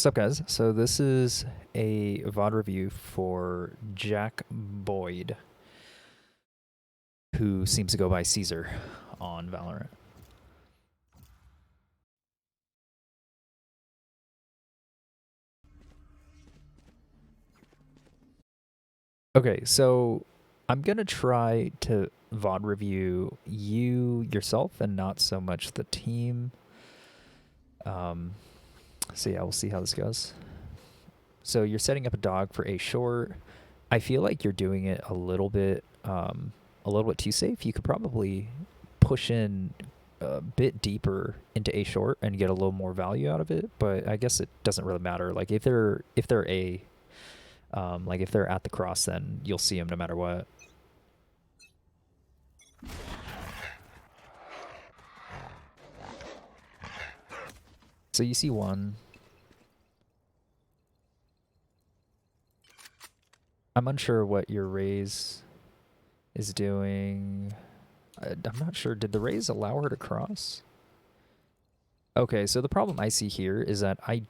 What's up, guys? So this is a VOD review for Jack Boyd, who seems to go by Caesar on Valorant. Okay, so I'm gonna try to VOD review you yourself and not so much the team. So yeah, we'll see how this goes. So you're setting up a dog for a short. I feel like you're doing it a little bit too safe. You could probably push in a bit deeper into a short and get a little more value out of it. But I guess it doesn't really matter. Like if they're like if they're at the cross, then you'll see them no matter what. So you see one. I'm unsure what your raise is doing. I'm not sure. Did the raise allow her to cross? Okay, so the problem I see here is that I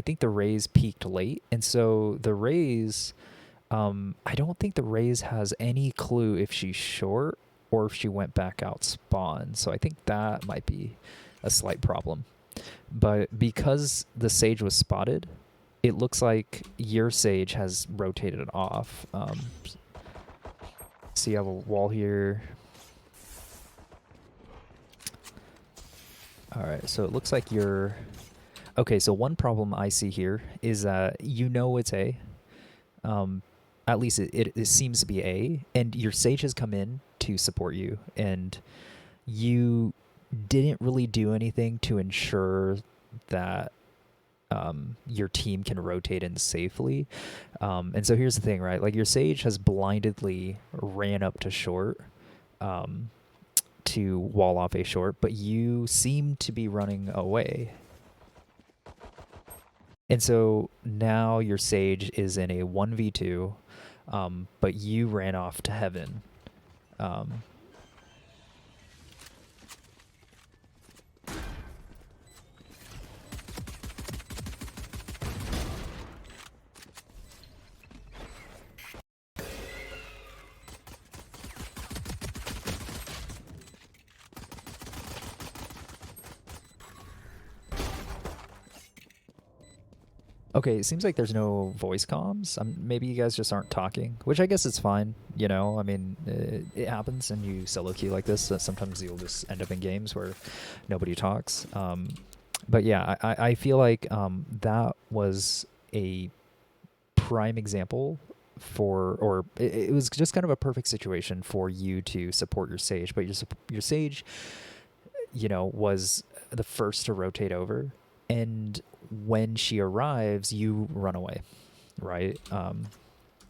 think the raise peaked late, and so the raise, I don't think the raise has any clue if she's short or if she went back out spawn. So I think that might be a slight problem. But because the Sage was spotted, it looks like your Sage has rotated off. So you have a wall here. All right, so it looks like you're... Okay, so one problem I see here is that you know it's A. At least it seems to be A, and your Sage has come in to support you, and you didn't really do anything to ensure that your team can rotate in safely. And so here's the thing, right? Like your Sage has blindedly ran up to short to wall off a short, but you seem to be running away. And so now your Sage is in a 1v2, but you ran off to heaven. Okay, it seems like there's no voice comms. Maybe you guys just aren't talking, which I guess is fine. You know, I mean, it happens, and you solo queue like this. Sometimes you'll just end up in games where nobody talks. But yeah, I feel like that was a prime example or it was just kind of a perfect situation for you to support your Sage. But your Sage, you know, was the first to rotate over, and when she arrives, you run away, right? And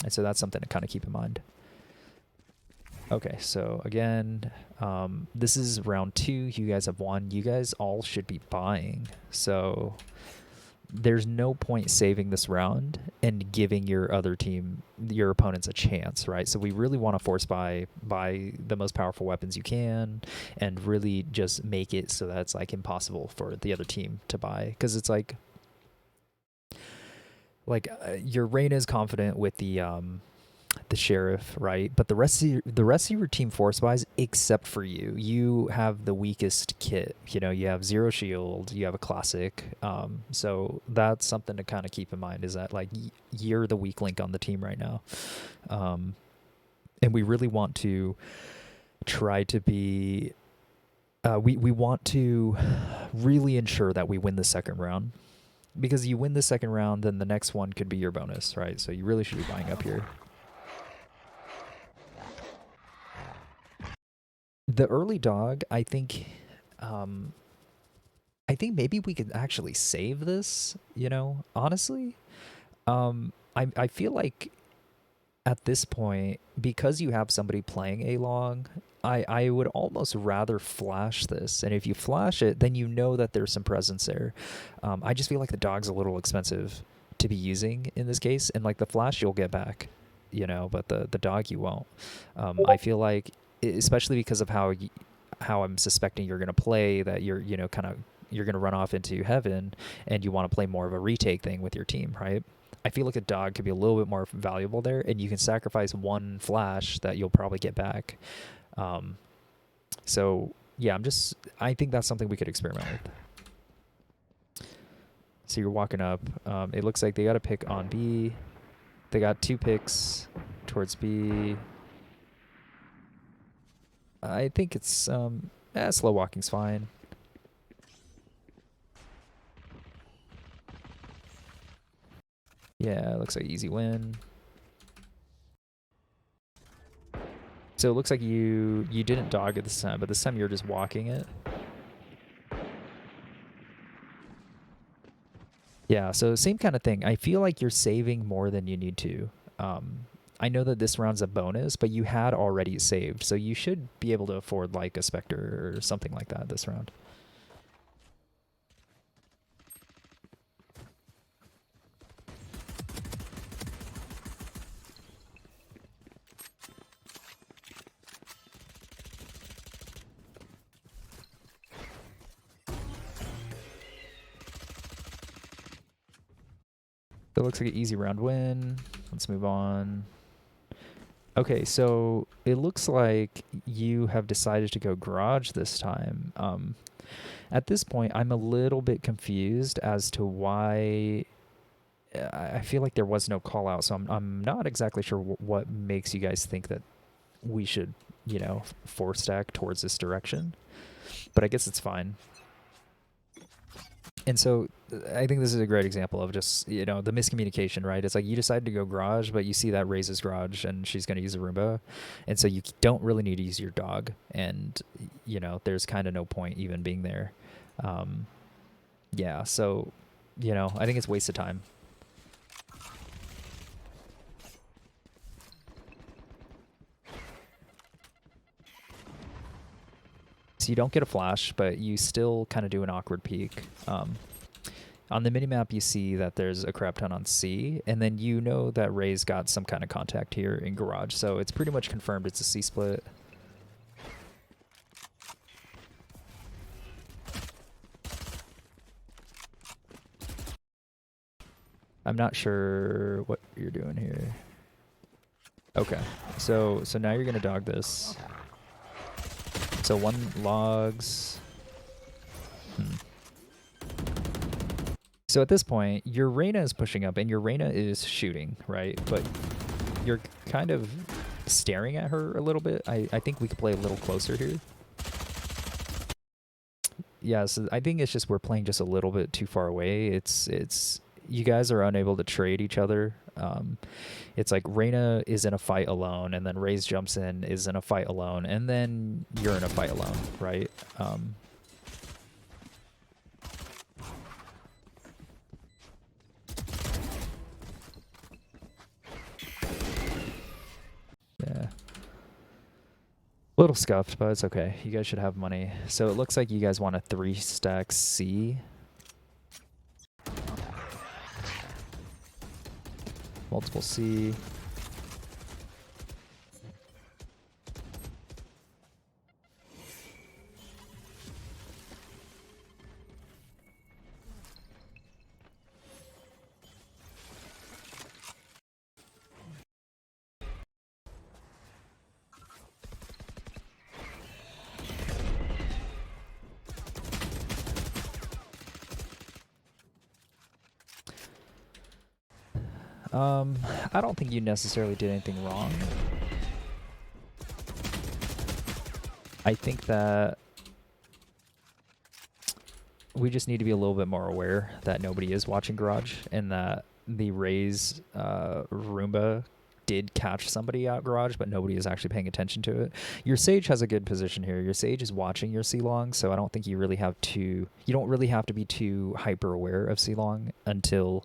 so that's something to kind of keep in mind. Okay, so again, this is round 2. You guys have won. You guys all should be buying. So there's no point saving this round and giving your other team, your opponents, a chance, right? So we really want to force buy the most powerful weapons you can and really just make it so that it's like impossible for the other team to buy, because it's like your Reyna is confident with the sheriff, right? But the rest of your team force buys, except for you. You have the weakest kit. You know, you have zero shield. You have a classic. So that's something to kind of keep in mind, is that like you're the weak link on the team right now, and we really want to try to be. We want to really ensure that we win the second round. Because you win the second round, then the next one could be your bonus, right? So you really should be buying up here. The early dog, I think maybe we could actually save this, you know, honestly. I feel like at this point, because you have somebody playing A long, I would almost rather flash this. And if you flash it, then you know that there's some presence there. I just feel like the dog's a little expensive to be using in this case. And like the flash you'll get back, you know, but the dog you won't. I feel like, especially because of how I'm suspecting you're going to play, that you're, you know, kind of you're gonna run off into heaven, and you want to play more of a retake thing with your team, right? I feel like a dog could be a little bit more valuable there, and you can sacrifice one flash that you'll probably get back. So yeah, I think that's something we could experiment with. So you're walking up. It looks like they got a pick on B. They got 2 picks towards B. I think it's slow walking's fine. Yeah, it looks like easy win. So it looks like you didn't dog it this time, but this time you're just walking it. Yeah, so same kind of thing. I feel like you're saving more than you need to. I know that this round's a bonus, but you had already saved, so you should be able to afford like a Spectre or something like that this round. That looks like an easy round win. Let's move on. Okay, so it looks like you have decided to go garage this time. At this point, I'm a little bit confused as to why. I feel like there was no call out, so I'm not exactly sure what makes you guys think that we should, force stack towards this direction. But I guess it's fine. And so I think this is a great example of just, the miscommunication, right? It's like you decided to go garage, but you see that Raises garage and she's going to use a Roomba. And so you don't really need to use your dog. And, there's kind of no point even being there. Yeah, so, I think it's a waste of time. So you don't get a flash, but you still kind of do an awkward peek. On the minimap, you see that there's a crap ton on C, and then you know that Ray's got some kind of contact here in garage, so it's pretty much confirmed it's a C split. I'm not sure what you're doing here. Okay, so now you're gonna dog this. So 1 logs. So at this point, your Reyna is pushing up and your Reyna is shooting, right? But you're kind of staring at her a little bit. I think we could play a little closer here. Yeah, so I think it's just we're playing just a little bit too far away. It's you guys are unable to trade each other. It's like Reyna is in a fight alone, and then Raze jumps in, is in a fight alone, and then you're in a fight alone, right? Yeah. A little scuffed, but it's okay. You guys should have money. So it looks like you guys want a 3-stack C. Multiple C. I don't think you necessarily did anything wrong. I think that we just need to be a little bit more aware that nobody is watching garage and that the Raze Roomba did catch somebody out garage, but nobody is actually paying attention to it. Your Sage has a good position here. Your Sage is watching your C-Long, so I don't think you really have to... You don't really have to be too hyper-aware of C-Long until...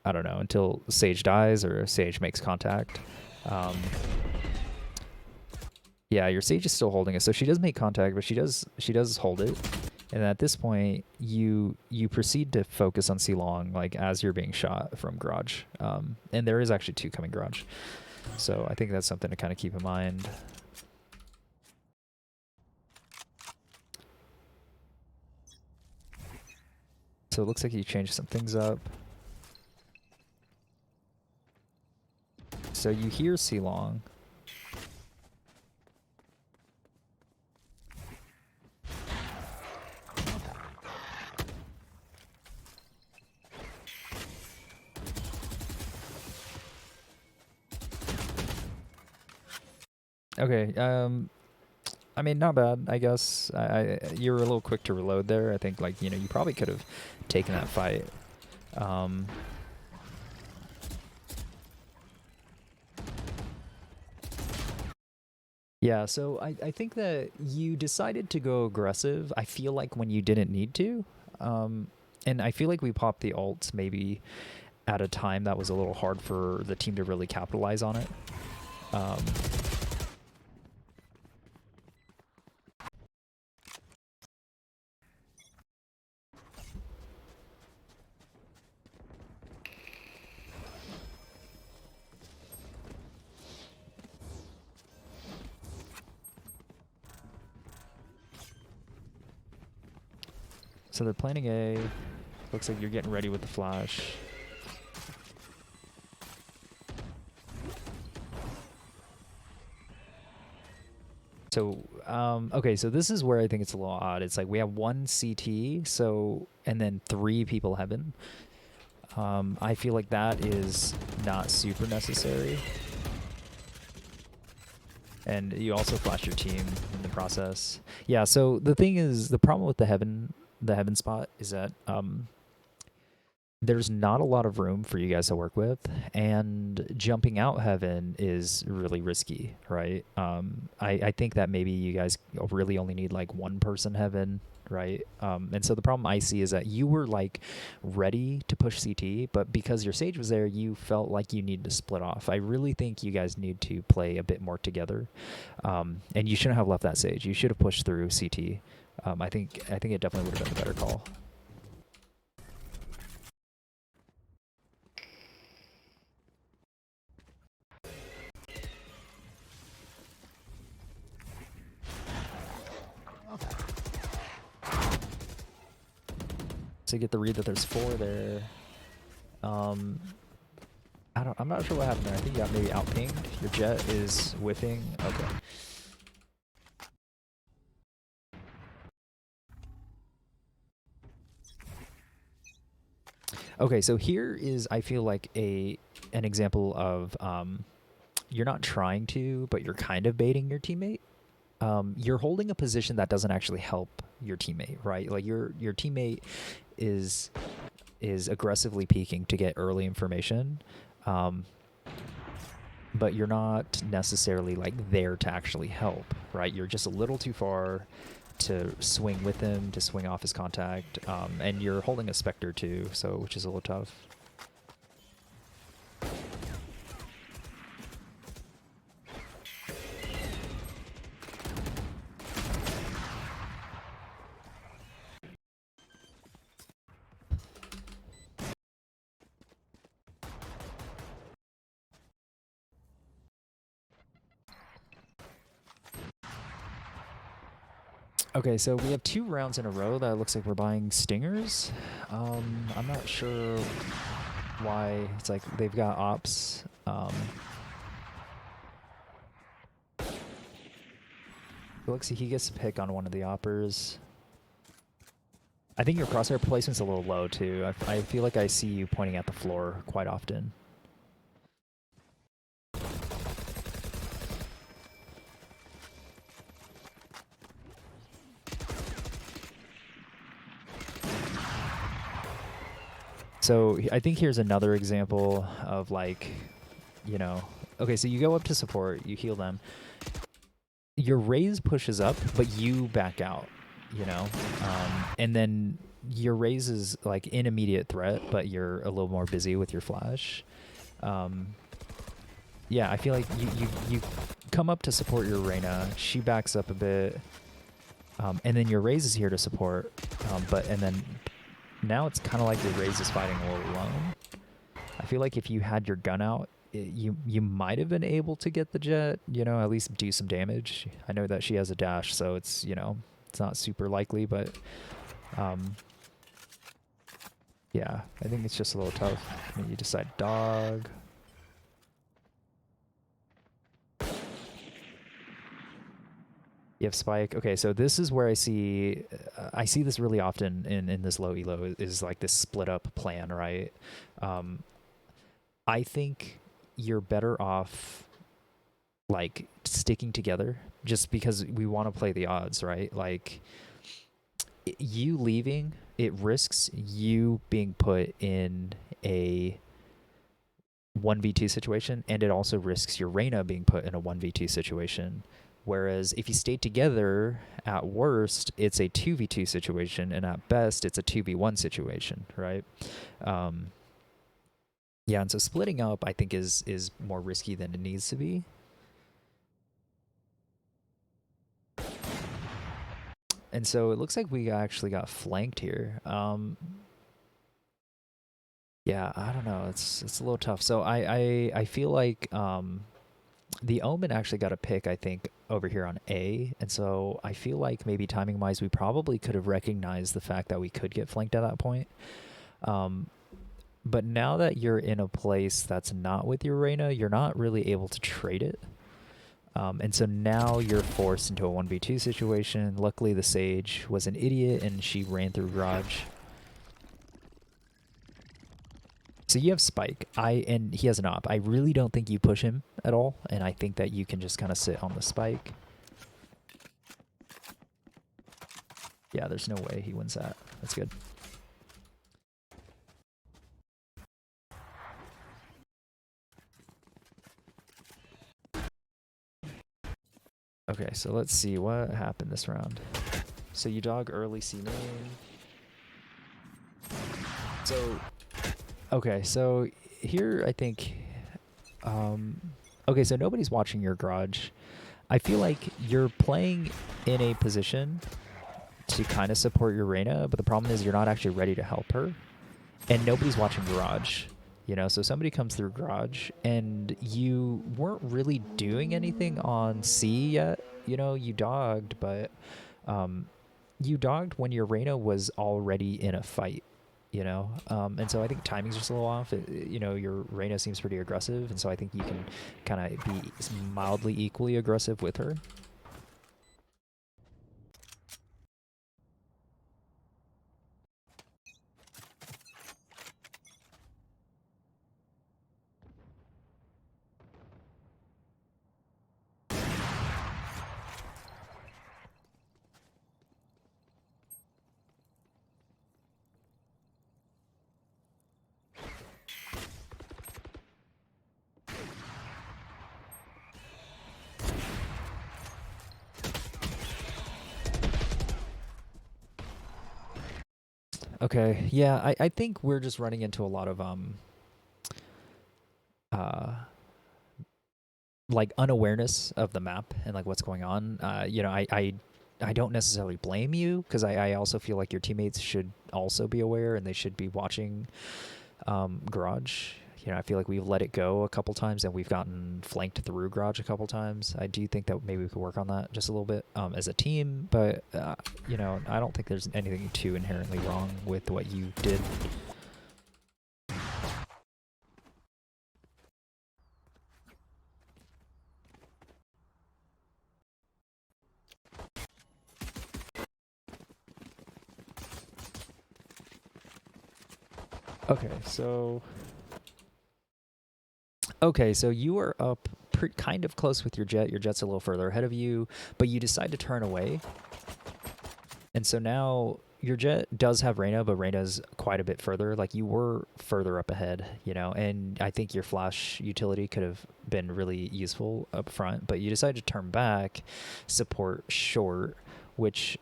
I don't know, until Sage dies or Sage makes contact. Yeah, your Sage is still holding it, so she does make contact, but she does hold it. And at this point, you proceed to focus on C-Long like as you're being shot from garage. And there is actually 2 coming garage, so I think that's something to kind of keep in mind. So it looks like you changed some things up. So you hear C-Long. Okay, I mean, not bad, I guess. You were a little quick to reload there. I think, like, you probably could have taken that fight. Um, yeah, so I think that you decided to go aggressive, I feel like, when you didn't need to. And I feel like we popped the ult maybe at a time that was a little hard for the team to really capitalize on it. Um, so they're planning A. Looks like you're getting ready with the flash. So, okay, so this is where I think it's a little odd. It's like we have one CT, so, and then 3 people heaven. I feel like that is not super necessary. And you also flash your team in the process. Yeah, so the thing is, the problem with the heaven spot is that there's not a lot of room for you guys to work with, and jumping out heaven is really risky, right? I think that maybe you guys really only need like 1 person heaven, right? And so the problem I see is that you were like ready to push CT, but because your Sage was there, you felt like you needed to split off. I really think you guys need to play a bit more together, and you shouldn't have left that Sage. You should have pushed through CT. I think it definitely would have been a better call. To get the read that there's 4 there. I'm not sure what happened there. I think you got maybe out-pinged. Your Jet is whiffing. Okay. Okay, so here is, I feel like, an example of you're not trying to, but you're kind of baiting your teammate. You're holding a position that doesn't actually help your teammate, right? Like your teammate is aggressively peeking to get early information, but you're not necessarily like there to actually help, right? You're just a little too far to swing with him, to swing off his contact, and you're holding a Spectre too, so which is a little tough. Okay, so we have 2 rounds in a row that looks like we're buying Stingers. I'm not sure why. It's like they've got ops. It looks like he gets to pick on one of the oppers. I think your crosshair placement's a little low too. I feel like I see you pointing at the floor quite often. So I think here's another example of like, okay, so you go up to support, you heal them. Your Raze pushes up, but you back out, and then your Raze is like in immediate threat, but you're a little more busy with your flash. Yeah, I feel like you come up to support your Reyna, she backs up a bit, and then your Raze is here to support, and then now it's kind of like your Raze is fighting a little alone. I feel like if you had your gun out, you might have been able to get the Jet, at least do some damage. I know that she has a dash, so it's, it's not super likely, but Yeah, I think it's just a little tough. I mean, you decide dog. You have spike. Okay, so this is where I see this really often in this low elo is like this split up plan, right? Um, I think you're better off like sticking together just because we want to play the odds, right? Like you leaving, it risks you being put in a 1v2 situation, and it also risks your Reyna being put in a 1v2 situation. Whereas if you stay together, at worst, it's a 2v2 situation, and at best, it's a 2v1 situation, right? Um, yeah, and so splitting up, I think, is more risky than it needs to be. And so it looks like we actually got flanked here. Yeah, I don't know. It's a little tough. So I feel like the Omen actually got a pick, I think, over here on A. And so I feel like maybe timing wise, we probably could have recognized the fact that we could get flanked at that point. But now that you're in a place that's not with your Reyna, you're not really able to trade it. And so now you're forced into a 1v2 situation. Luckily, the Sage was an idiot and she ran through Garage. So you have Spike, and he has an op. I really don't think you push him at all, and I think that you can just kind of sit on the Spike. Yeah, there's no way he wins that. That's good. Okay, so let's see what happened this round. So you dog early C main. So, okay, so here I think, okay, so nobody's watching your Garage. I feel like you're playing in a position to kind of support your Reyna, but the problem is you're not actually ready to help her, and nobody's watching Garage. You know, so somebody comes through Garage, and you weren't really doing anything on C yet. You know, you dogged, but you dogged when your Reyna was already in a fight. You know, and so I think timing's just a little off. You know, your Reyna seems pretty aggressive, and so I think you can kind of be mildly equally aggressive with her. Okay, yeah, I think we're just running into a lot of uh like unawareness of the map and like what's going on. You know, I don't necessarily blame you because I also feel like your teammates should also be aware and they should be watching Garage. You know, I feel like we've let it go a couple times and we've gotten flanked through Garage a couple times. I do think that maybe we could work on that just a little bit as a team, but you know, I don't think there's anything too inherently wrong with what you did. Okay, so you are up kind of close with your Jet. Your Jet's a little further ahead of you, but you decide to turn away. And so now your Jet does have Reyna, but Reyna's quite a bit further. Like you were further up ahead, you know, and I think your flash utility could have been really useful up front, but you decided to turn back, support short, which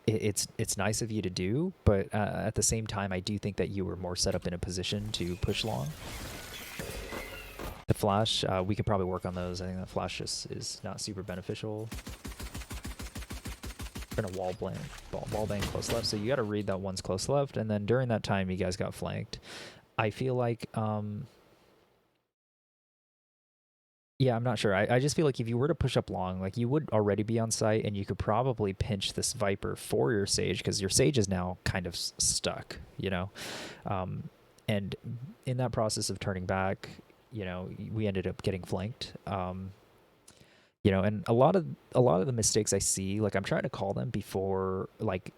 it's nice of you to do, but at the same time, I do think that you were more set up in a position to push long. The flash, we could probably work on those. I think the flash just is not super beneficial. We're gonna wall bang close left. So you got to read that one's close left, and then during that time, you guys got flanked. I feel like Yeah, I'm not sure. I just feel like if you were to push up long, like you would already be on site and you could probably pinch this Viper for your Sage because your Sage is now kind of stuck, you know? Um, and in that process of turning back, you know, we ended up getting flanked. You know, and a lot of the mistakes I see, like I'm trying to call them before it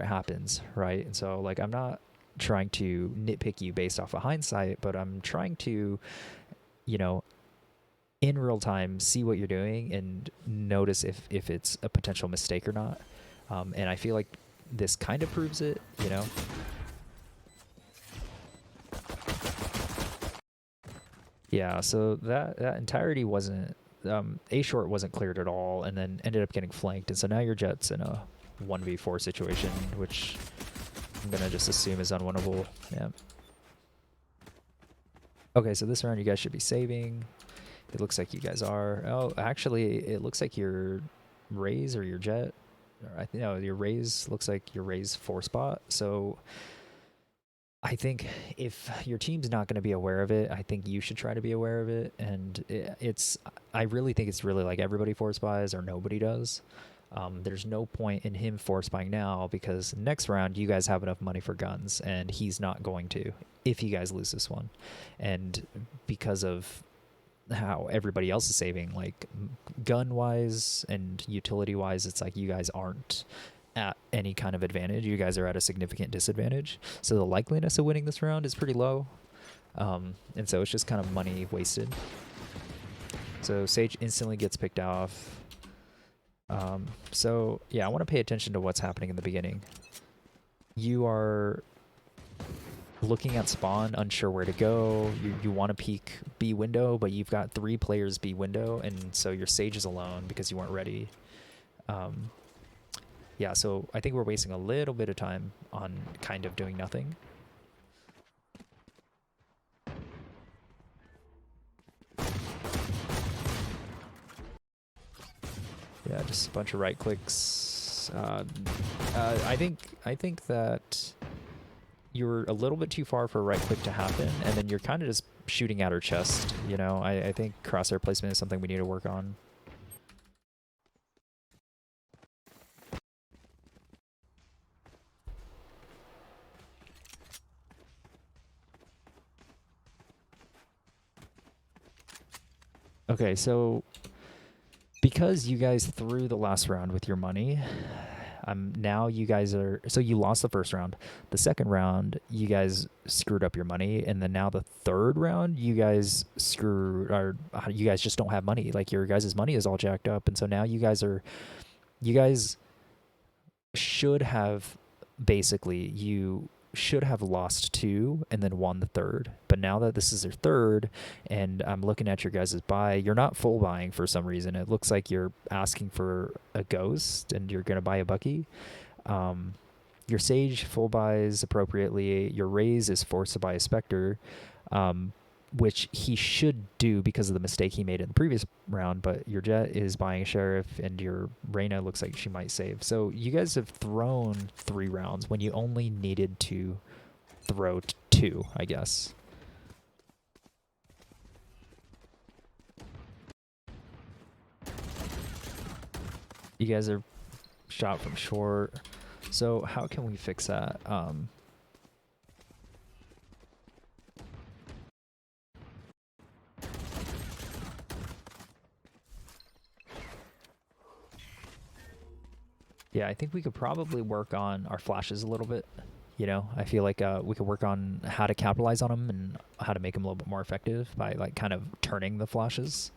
happens, right? And so like I'm not trying to nitpick you based off of hindsight, but I'm trying to, you know, in real time see what you're doing and notice if it's a potential mistake or not. And I feel like this kind of proves it, you know. Yeah, so that entirety wasn't A short wasn't cleared at all, and then ended up getting flanked, and so now your Jet's in a 1v4 situation, which I'm gonna just assume is unwinnable. Yeah. Okay, so this round you guys should be saving. It looks like you guys are. Oh, actually, it looks like your Raze or your Jet. Or I think no, your Raze looks like your Raze 4 spot. So I think if your team's not going to be aware of it, I think you should try to be aware of it. And it's, I really think it's really like everybody 4 spies or nobody does. There's no point in him 4 spying now because next round you guys have enough money for guns and he's not going to if you guys lose this one. And because of how everybody else is saving, like gun wise and utility wise, it's like you guys aren't at any kind of advantage. You guys are at a significant disadvantage. So the likeliness of winning this round is pretty low. And so it's just kind of money wasted. So Sage instantly gets picked off. So yeah, I want to pay attention to what's happening in the beginning. You are looking at spawn, unsure where to go. You want to peek B window, but you've got 3 players B window, and so your Sage is alone because you weren't ready. Yeah, so I think we're wasting a little bit of time on kind of doing nothing. Yeah, just a bunch of right clicks. I think that you're a little bit too far for a right click to happen, and then you're kind of just shooting at her chest. You know, I think crosshair placement is something we need to work on. Okay, so because you guys threw the last round with your money, now you guys are, so you lost the first round. The second round, you guys screwed up your money, and then now the third round, you guys you guys just don't have money. Like your guys' money is all jacked up, and so now you guys should have basically you should have lost 2 and then won the third. But now that this is your third and I'm looking at your guys' buy, you're not full buying for some reason. It looks like you're asking for a ghost and you're going to buy a Bucky. Your Sage full buys appropriately. Your Raze is forced to buy a Spectre. Which he should do because of the mistake he made in the previous round, but your Jet is buying a Sheriff, and your Reyna looks like she might save. So you guys have thrown 3 rounds when you only needed to throw 2, I guess. You guys are shot from short. So how can we fix that? Yeah, I think we could probably work on our flashes a little bit. You know, I feel like we could work on how to capitalize on them and how to make them a little bit more effective by like kind of turning the flashes.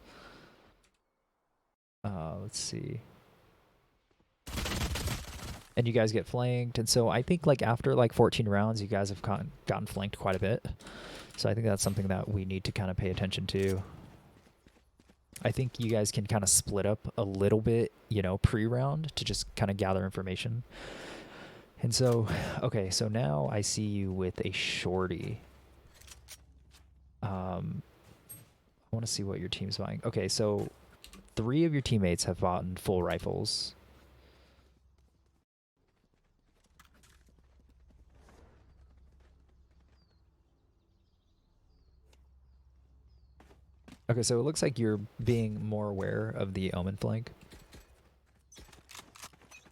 Let's see. And you guys get flanked, and so I think like after like 14 rounds, you guys have gotten flanked quite a bit. So I think that's something that we need to kind of pay attention to. I think you guys can kind of split up a little bit, you know, pre-round to just kind of gather information. And so, okay, so now I see you with a shorty. I want to see what your team's buying. Okay, so 3 of your teammates have bought full rifles. Okay, so it looks like you're being more aware of the Omen flank.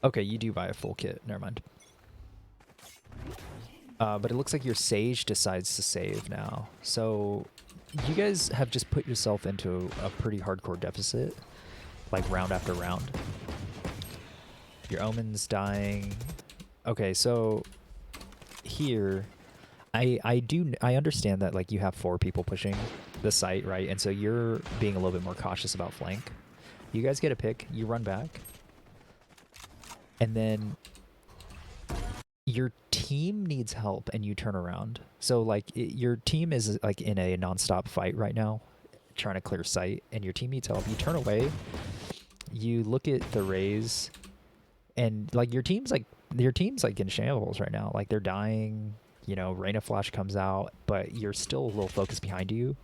Okay, you do buy a full kit. Never mind. But it looks like your Sage decides to save now. So you guys have just put yourself into a pretty hardcore deficit, like round after round. Your Omen's dying. Okay, so here, I understand that like you have 4 people pushing the site, right? And so you're being a little bit more cautious about flank. You guys get a pick, you run back, and then your team needs help and you turn around. So like your team is like in a nonstop fight right now, trying to clear sight, and your team needs help. You turn away, you look at the Rays, and like your team's like in shambles right now. Like they're dying. You know, Reina Flash comes out, but you're still a little focused behind you.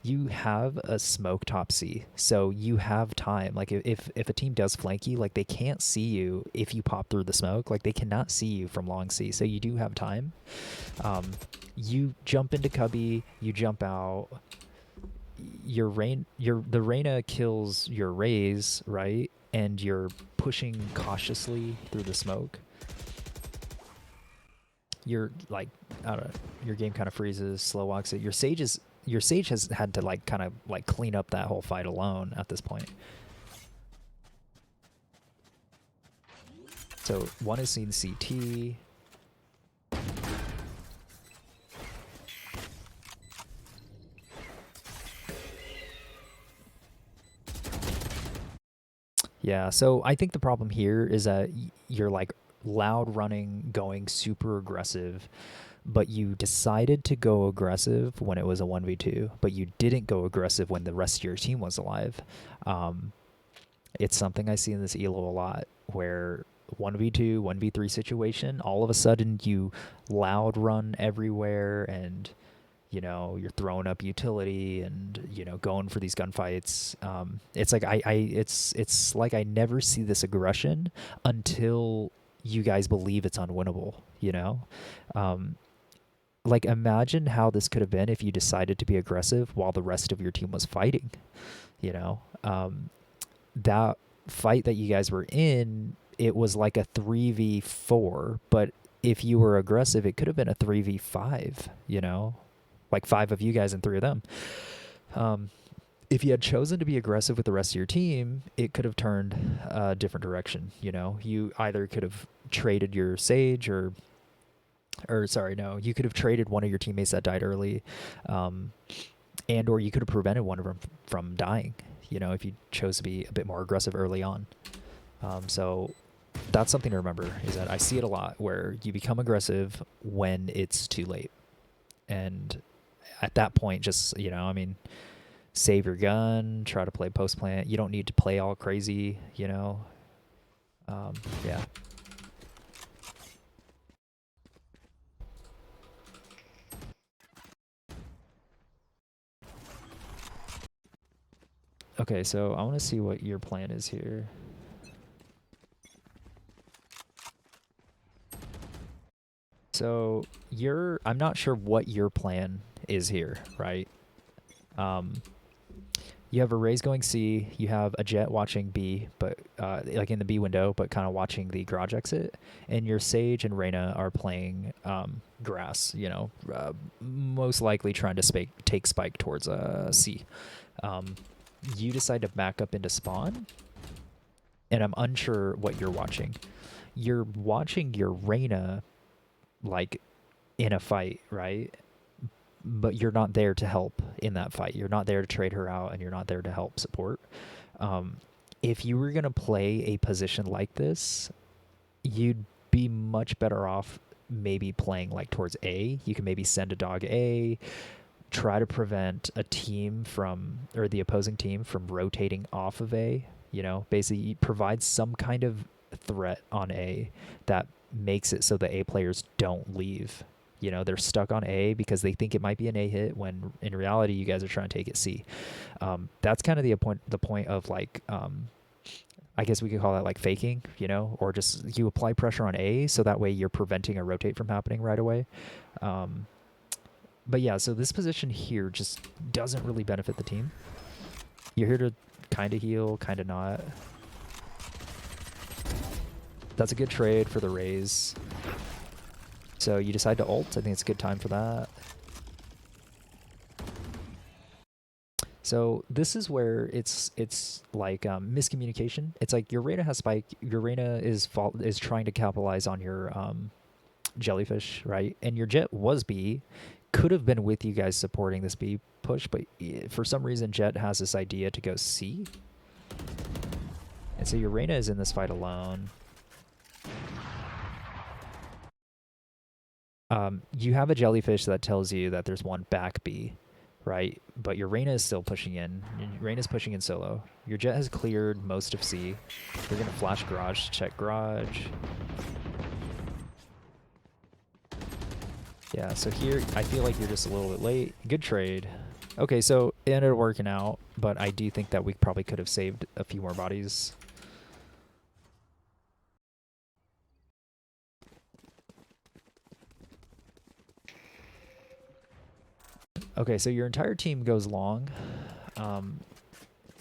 You have a smoke top C, so you have time. Like if a team does flank you, like they can't see you if you pop through the smoke. Like they cannot see you from long C, so you do have time. You jump into cubby, you jump out. The Reina kills your Rays, right? And you're pushing cautiously through the smoke. You're like, I don't know, your game kind of freezes, slow walks it. Your Sage has had to like kind of like clean up that whole fight alone at this point. So one has seen CT. Yeah, so I think the problem here is that you're like loud running, going super aggressive, but you decided to go aggressive when it was a 1v2, but you didn't go aggressive when the rest of your team was alive. Um, it's something I see in this ELO a lot where 1v2, 1v3 situation, all of a sudden you loud run everywhere and you know you're throwing up utility and you know going for these gunfights. It's like it's like I never see this aggression until you guys believe it's unwinnable, you know. um, like imagine how this could have been if you decided to be aggressive while the rest of your team was fighting, you know. That fight that you guys were in, it was like a 3v4, but if you were aggressive it could have been a 3v5, you know, like 5 of you guys and 3 of them. Um, if you had chosen to be aggressive with the rest of your team, it could have turned a different direction. You know, you either could have traded your Sage or sorry, no, you could have traded one of your teammates that died early, and or you could have prevented one of them from dying. You know, if you chose to be a bit more aggressive early on. So that's something to remember, is that I see it a lot where you become aggressive when it's too late. And at that point, just, you know, I mean, save your gun, try to play post plant. You don't need to play all crazy, you know. Yeah. Okay, so I want to see what your plan is here. So I'm not sure what your plan is here, right? You have a Raze going C, you have a Jet watching B, but like in the B window, but kind of watching the garage exit, and your Sage and Reyna are playing grass, you know, most likely trying to take Spike towards C. You decide to back up into spawn, and I'm unsure what you're watching. You're watching your Reyna like in a fight, right? But you're not there to help in that fight. You're not there to trade her out, and you're not there to help support. If you were going to play a position like this, you'd be much better off maybe playing like towards A. You can maybe send a dog A, try to prevent a team from, or the opposing team from rotating off of A. You know, basically provide some kind of threat on A that makes it so the A players don't leave. You know, they're stuck on A because they think it might be an A hit when in reality you guys are trying to take it C. That's kind of the point of like, I guess we could call that like faking, you know, or just you apply pressure on A so that way you're preventing a rotate from happening right away. But yeah, so this position here just doesn't really benefit the team. You're here to kind of heal, kind of not. That's a good trade for the raise. So you decide to ult. I think it's a good time for that. So this is where it's like miscommunication. It's like your Reyna has spike. Your Reyna is trying to capitalize on your jellyfish, right? And your Jett was B, could have been with you guys supporting this B push, but for some reason Jett has this idea to go C. And so your Reyna is in this fight alone. You have a jellyfish that tells you that there's one back B, right? But your Reyna is still pushing in. Reyna's pushing in solo. Your Jett has cleared most of C. You're going to flash garage to check garage. Yeah, so here I feel like you're just a little bit late. Good trade. Okay, so it ended up working out, but I do think that we probably could have saved a few more bodies. Okay, so your entire team goes long.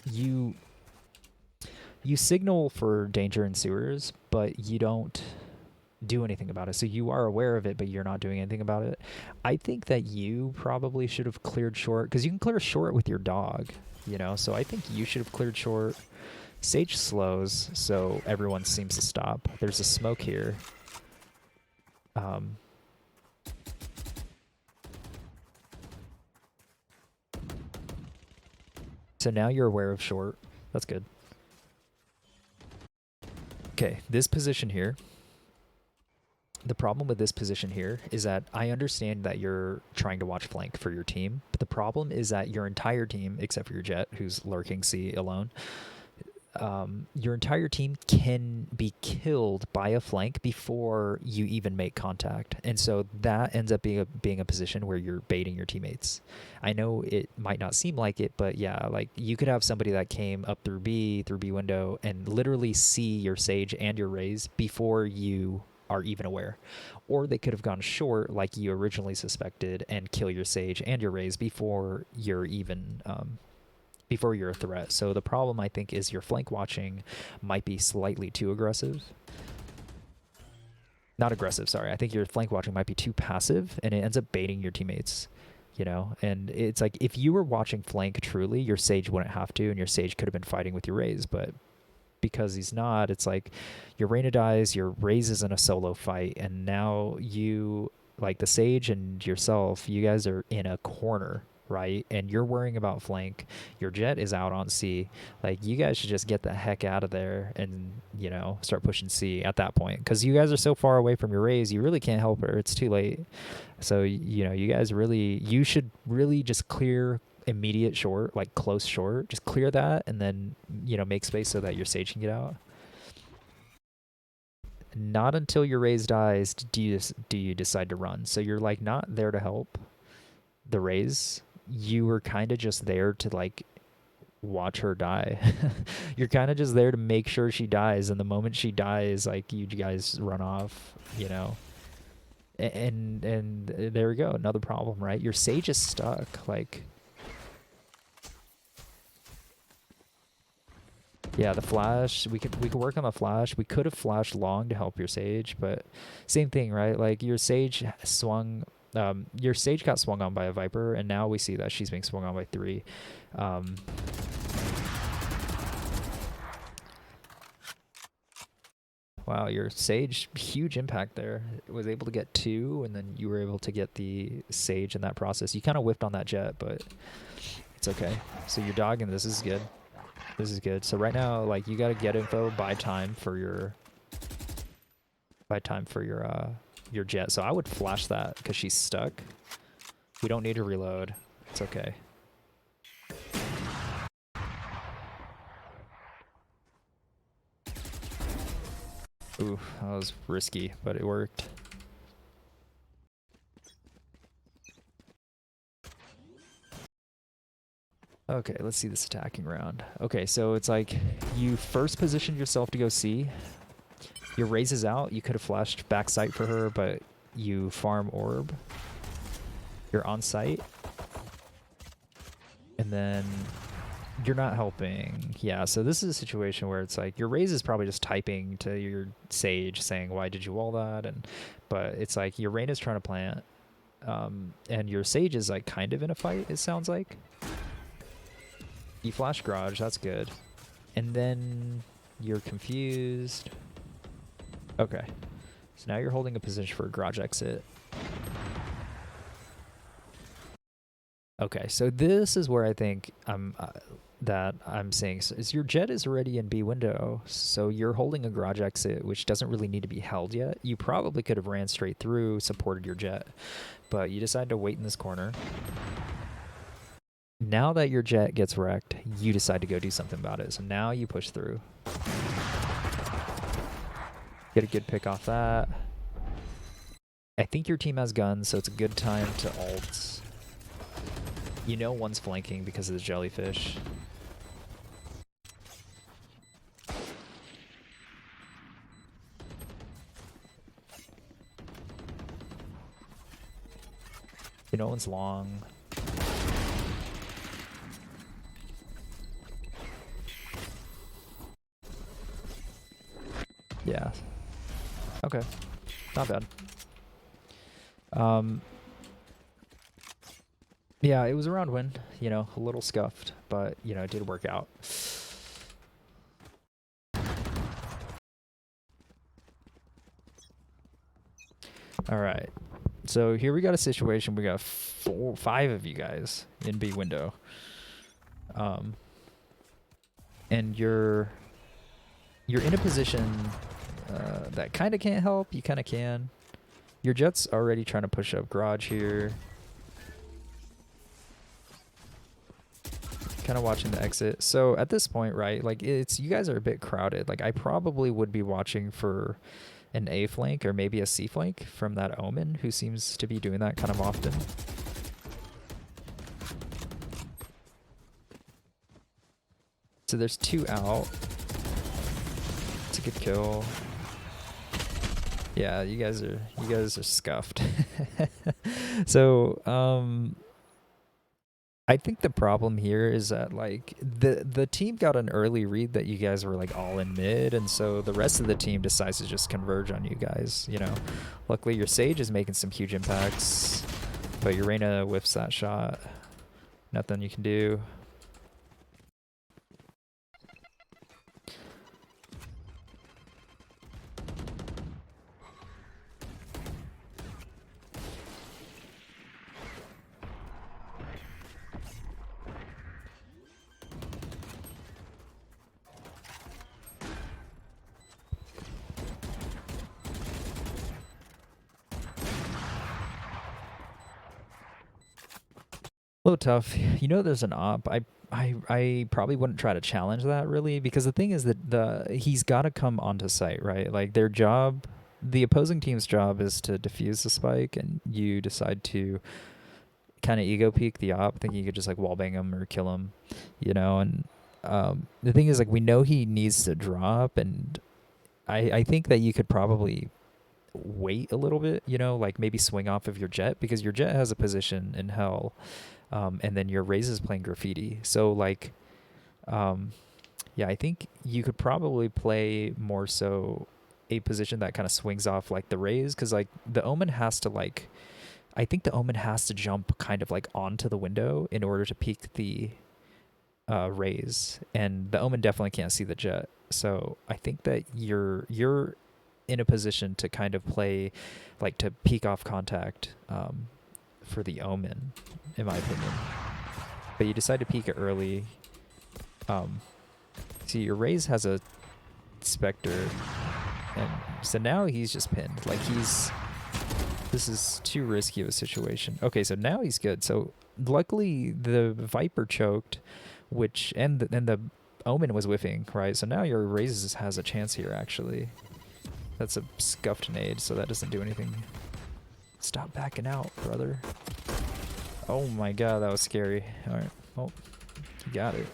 You signal for danger in sewers, but you don't do anything about it. So you are aware of it, but you're not doing anything about it. I think that you probably should have cleared short, because you can clear short with your dog, you know? So I think you should have cleared short. Sage slows, so everyone seems to stop. There's a smoke here. So now you're aware of short. That's good. Okay, this position here. The problem with this position here is that I understand that you're trying to watch flank for your team, but the problem is that your entire team, except for your Jett, who's lurking C alone, your entire team can be killed by a flank before you even make contact. And so that ends up being a position where you're baiting your teammates. I know it might not seem like it, but yeah, like you could have somebody that came up through B window and literally see your Sage and your Raze before you are even aware. Or they could have gone short like you originally suspected and kill your Sage and your Raze before you're even before you're a threat. So the problem, I think, is your flank watching might be slightly too aggressive. Not aggressive, sorry. I think your flank watching might be too passive, and it ends up baiting your teammates, you know? And it's like, if you were watching flank truly, your Sage wouldn't have to, and your Sage could have been fighting with your Raze, but because he's not, it's like your Reyna dies, your Raze is in a solo fight, and now you, like the Sage and yourself, you guys are in a corner, right? And you're worrying about flank. Your Jett is out on C. Like, you guys should just get the heck out of there and, you know, start pushing C at that point. Because you guys are so far away from your Raze, you really can't help her. It's too late. So, you know, you should really just clear immediate short, like close short. Just clear that and then, you know, make space so that your Sage can get out. Not until your Raze dies do you decide to run. So you're, like, not there to help the Raze. You were kind of just there to, like, watch her die. You're kind of just there to make sure she dies, and the moment she dies, like, you guys run off, you know. And there we go, another problem, right? Your Sage is stuck. Like, yeah, the flash, we could work on the flash. We could have flashed long to help your Sage, but same thing, right? Like, your Sage swung. Your Sage got swung on by a Viper, and now we see that she's being swung on by 3. Wow, your Sage, huge impact there. It was able to get 2, and then you were able to get the Sage in that process. You kind of whiffed on that Jett, but it's okay. So you're dogging. This is good. This is good. So right now, like, you got to get info, buy time for your Jett. So I would flash that because she's stuck. We don't need to reload. It's okay. Ooh, that was risky, but it worked. Okay, let's see this attacking round. Okay, so it's like you first positioned yourself to go C. Your Raze is out. You could have flashed backside for her, but you farm orb. You're on site. And then You're not helping. Yeah, so this is a situation where it's like your Raze is probably just typing to your Sage saying, why did you wall that? But it's like your Rain is trying to plant, and your Sage is like kind of in a fight, it sounds like. You flash Garage, that's good. And then you're confused. Okay. So now you're holding a position for a Garage exit. Okay, so this is where I think that I'm saying is your Jet is already in B window, so you're holding a Garage exit, which doesn't really need to be held yet. You probably could have ran straight through, supported your Jet, but you decide to wait in this corner. Now that your Jet gets wrecked, you decide to go do something about it. So now you push through. Get a good pick off that. I think your team has guns, so it's a good time to ult. You know one's flanking because of the jellyfish. You know one's long. Yeah. Okay. Not bad. Yeah, it was a round win, you know, a little scuffed, but, you know, it did work out. All right. So here we got a situation. We got 5 of you guys in B window. And you're in a position that kind of can't help. You kind of can. Your Jet's already trying to push up Garage here. Kind of watching the exit. So at this point, right, like you guys are a bit crowded. Like I probably would be watching for an A flank or maybe a C flank from that Omen, who seems to be doing that kind of often. So there's 2 out. It's a good kill. Yeah, you guys are scuffed. So I think the problem here is that like the team got an early read that you guys were like all in mid, and so the rest of the team decides to just converge on you guys, you know. Luckily your Sage is making some huge impacts, but your Reyna whiffs that shot. Nothing you can do. A little tough. You know, there's an op. I probably wouldn't try to challenge that really, because the thing is that he's got to come onto site, right? Like their job, the opposing team's job is to defuse the spike, and you decide to kind of ego peek the op, thinking you could just like wallbang him or kill him, you know. And the thing is, like, we know he needs to drop, and I think that you could probably wait a little bit, you know, like maybe swing off of your Jet, because your Jet has a position in hell. And then your Raze is playing Graffiti. So like, yeah, I think you could probably play more so a position that kind of swings off like the Raze, because like the Omen has to like, I think the Omen has to jump kind of like onto the window in order to peek the Raze, and the Omen definitely can't see the Jet. So I think that you're in a position to kind of play like to peek off contact for the Omen, in my opinion. But you decide to peek it early. See, your Raze has a Spectre, and so now he's just pinned. Like this is too risky of a situation. Okay, so now he's good. So luckily the Viper choked, which and the Omen was whiffing, right? So now your Raze has a chance here actually. That's a scuffed nade, so that doesn't do anything. Stop backing out, brother. Oh my god, that was scary. Alright, well, you got it.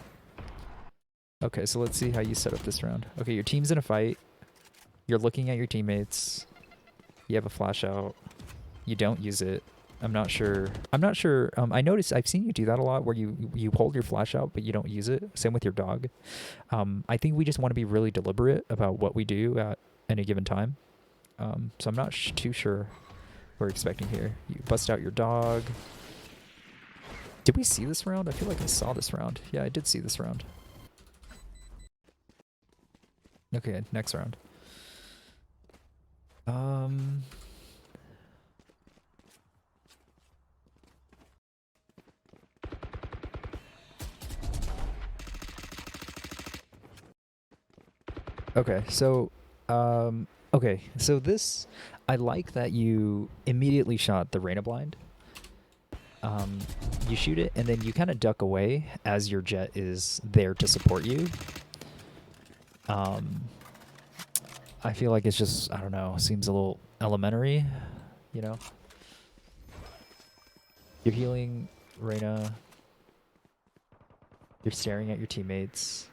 Okay, so let's see how you set up this round. Okay, your team's in a fight. You're looking at your teammates. You have a flash out. You don't use it. I'm not sure. I'm not sure. I noticed. I've seen you do that a lot, where you hold your flash out, but you don't use it. Same with your dog. I think we just want to be really deliberate about what we do at any given time. So I'm not too sure what we're expecting here. You bust out your dog. Did we see this round? I feel like I saw this round. Yeah, I did see this round. Okay, next round. Okay, so this, I like that you immediately shot the Reyna blind. You shoot it and then you kind of duck away as your Jett is there to support you. I feel like it's just, I don't know, seems a little elementary, you know? You're healing Reyna. You're staring at your teammates.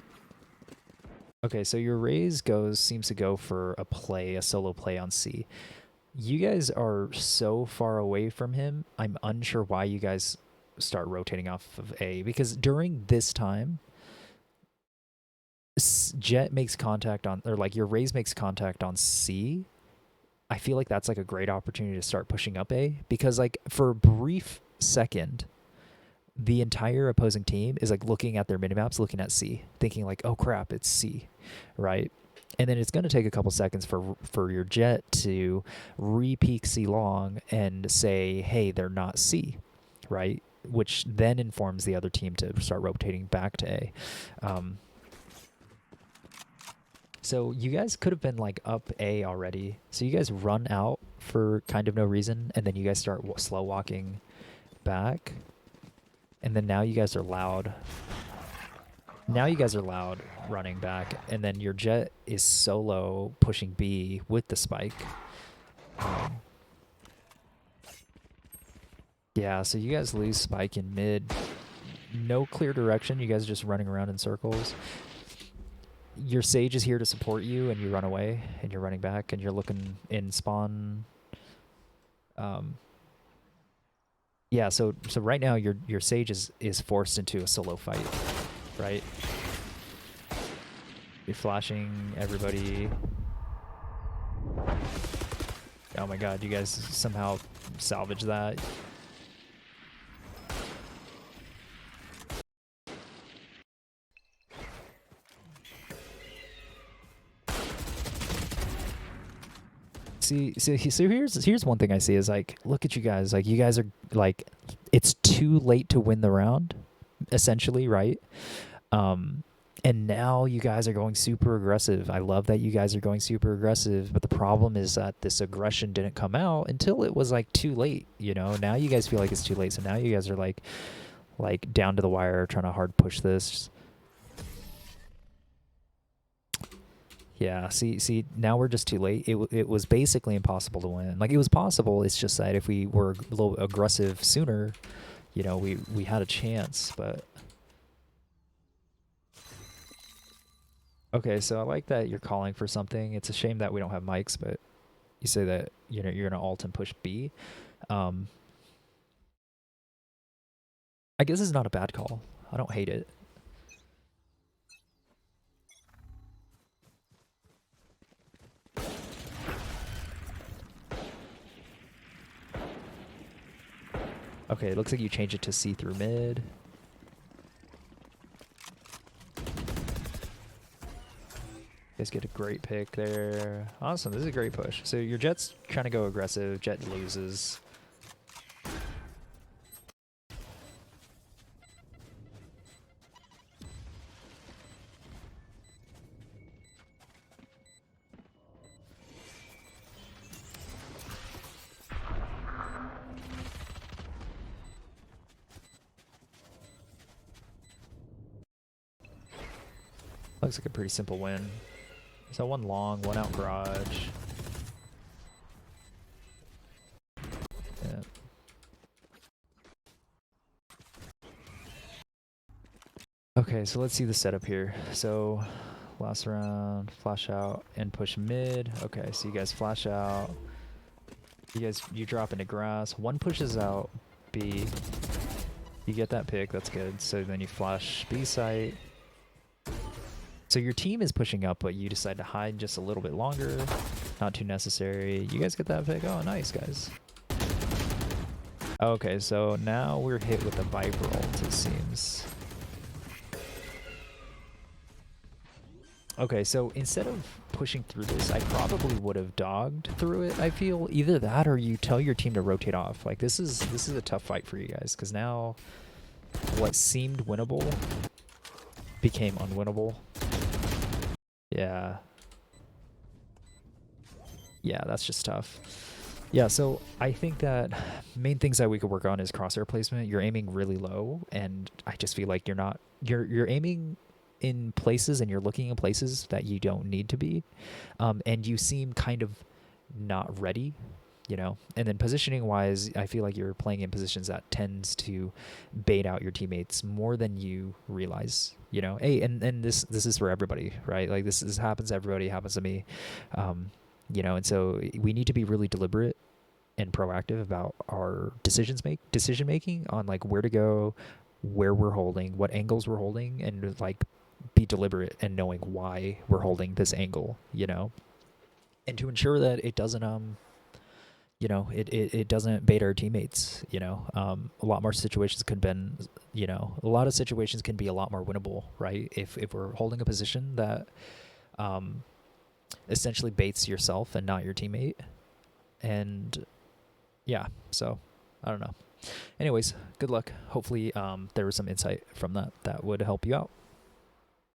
Okay, so your Raze seems to go for a solo play on C. You guys are so far away from him. I'm unsure why you guys start rotating off of A, because during this time, Jett makes contact on, or like your Raze makes contact on C. I feel like that's like a great opportunity to start pushing up A, because like for a brief second, the entire opposing team is like looking at their minimaps, looking at C, thinking like, oh crap, it's C, right? And then it's going to take a couple seconds for your Jett to re-peek C long and say, hey, they're not C, right? Which then informs the other team to start rotating back to A. So you guys could have been like up A already. So you guys run out for kind of no reason, and then you guys start slow walking back. And then now you guys are loud. Now you guys are loud running back, and then your Jett is solo pushing B with the spike. Yeah, so you guys lose spike in mid. No clear direction. You guys are just running around in circles. Your Sage is here to support you, and you run away, and you're running back, and you're looking in spawn. Yeah, so right now your Sage is forced into a solo fight, right? You're flashing everybody. Oh my god, you guys somehow salvage that. See, so here's one thing I see is like, look at you guys. Like, you guys are like, it's too late to win the round, essentially, right? And now you guys are going super aggressive. I love that you guys are going super aggressive, but the problem is that this aggression didn't come out until it was like too late, you know? Now you guys feel like it's too late, so now you guys are like down to the wire trying to hard push this. Yeah, see, now we're just too late. It was basically impossible to win. Like, it was possible, it's just that if we were a little aggressive sooner, you know, we had a chance, but... Okay, so I like that you're calling for something. It's a shame that we don't have mics, but you say that, you know, you're gonna alt and push B. I guess it's not a bad call. I don't hate it. Okay, it looks like you change it to C through mid. You guys get a great pick there. Awesome, this is a great push. So your Jett's trying to go aggressive. Jett loses. Looks like a pretty simple win. So one long, one out garage. Yeah. Okay, so let's see the setup here. So last round, flash out and push mid. Okay, so you guys flash out. You drop into grass. One pushes out B. You get that pick. That's good. So then you flash B site. So your team is pushing up, but you decide to hide just a little bit longer. Not too necessary. You guys get that pick? Oh, nice, guys. Okay, so now we're hit with a Viper ult, it seems. Okay, so instead of pushing through this, I probably would have dogged through it, I feel. Either that or you tell your team to rotate off. Like, this is a tough fight for you guys, because now what seemed winnable became unwinnable. Yeah. Yeah, that's just tough. Yeah, so I think that main things that we could work on is crosshair placement. You're aiming really low, and I just feel like you're aiming in places and you're looking in places that you don't need to be, and you seem kind of not ready, you know. And then positioning wise, I feel like you're playing in positions that tends to bait out your teammates more than you realize, you know. Hey, and this is for everybody, right? Like this happens to everybody, happens to me. You know, and so we need to be really deliberate and proactive about our decision making on like where to go, where we're holding, what angles we're holding, and like be deliberate and knowing why we're holding this angle, you know, and to ensure that it doesn't you know, it doesn't bait our teammates, you know. A lot more situations could been, you know, a lot of situations can be a lot more winnable, right? If we're holding a position that essentially baits yourself and not your teammate. And yeah, so I don't know. Anyways, good luck. Hopefully there was some insight from that would help you out.